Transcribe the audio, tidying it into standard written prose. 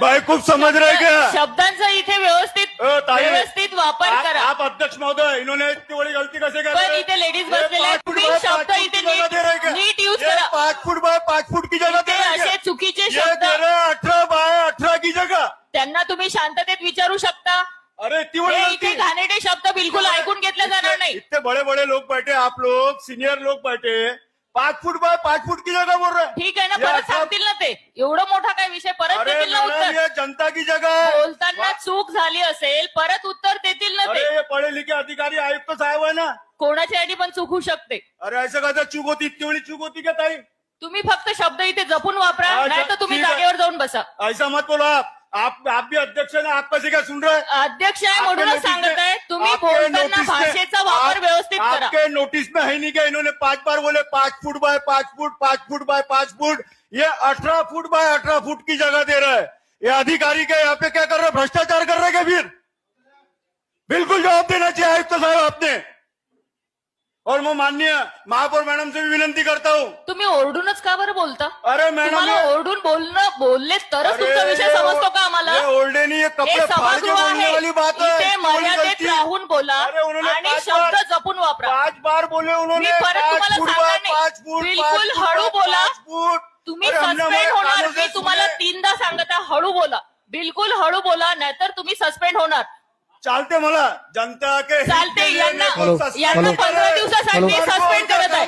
भाई खूप समझ रहे क्या? शब्दांचा इथे व्यवस्थित वापर करा. आप अध्यक्ष महोदय, इन्होंने इतनी बड़ी गलती कैसे कर पण इथे लेडीज बसलेले आहेत, तुम्ही शब्द इथे नीट यूज करा. 5 फुट बाय 5 फुट की जगह दे इथे रहे असे हैं चुकीचे ये शब्द दे रहे हैं 18 बाय 18 की जगह. त्यांना तुम्ही शांततेत विचारू शकता. अरे इतनी बड़ी हे गलती. इथे घाणेरडे शब्द बिलकुल ऐकून घेतले जाणार नाही. इतने बड़े बड़े लोग बैठे, आप लोग सीनियर लोग बैठे, 5 फुट बाय 5 फुट की जगह बोल रहे हैं. ठीक आहे ना, या परत सब- सांगतील ना ते. एवढा मोठा काय विषय, परत अरे देतील ना मैडम, उत्तर. ये जनता की जगह है. बोलताना चूक झाली असेल, परत उत्तर देतील ना अरे ते. ये पढ़े लिखे अधिकारी आयुक्त साहब है ना. कोणाच्या आधी पण चूक होऊ शकते. अरे ऐसा कहते चूक होती, इतनी बड़ी चूक होती क्या ताई? तुम्ही फक्त शब्द इथे जपून वापरा, अच्छा, नाही तर तुम्ही ठीक आहे. जागेवर जाऊन बसा. ऐसा मत बोलो. आप भी अध्यक्ष है ना, आप कैसे क्या सुन रहे हैं? अध्यक्ष आहे आपके म्हणूनच नोटिस में- सांगत आहे, तुम्ही आपके बोलताना नोटिस में- भाषेचा वापर व्यवस्थित करा. आपके नोटिस में है नहीं क्या? इन्होंने 5 बार बोले 5 foot by 5 foot, 5 foot by 5 foot. ये 18 फुट बाय 18 फुट की जगह दे रहा है. ये अधिकारी क्या यहाँ पे क्या कर रहे हैं? भ्रष्टाचार कर रहे हैं क्या? फिर बिल्कुल जवाब देना चाहिए आयुक्त साहब आपने. और मैं माननीय महापौर मैडम से भी विनंती करता हूँ. तुम्ही ओरडूनच का बरं बोलता? अरे मैडम, तुम्हाला ओरडून बोलले तरच तुमचा विषय समजतो का आम्हाला? ये ओल्डे नहीं, ये हे कपड़े फाड़ के सभागृह बोलने वाली बात है. आहे. इथे इतनी बड़ी मर्यादेत गलती. राहून बोला अरे उन्होंने आणि 5 शब्द बार जपून वापरा. 5 बार बोले उन्होंने. मी परत 5 तुम्हाला फुट सांगणार बाय नाही. 5 फुट, बिलकुल 5 फुट हळू बाय बोला. 5 फुट. तुम्ही अरे हमने सस्पेंड हमारे होणार. कानों से मी तुम्हाला सुने. 3दा सांगत आहे, हळू बोला. बिलकुल हळू बोला, नाहीतर तुम्ही सस्पेंड होणार. चालते मला जनता के हित चालते. के लिए यांना मैं कुछ suspend यांना नहीं कर 15 रहे. दिवसासाठी हॅलो. सस्पेंड करत आहे.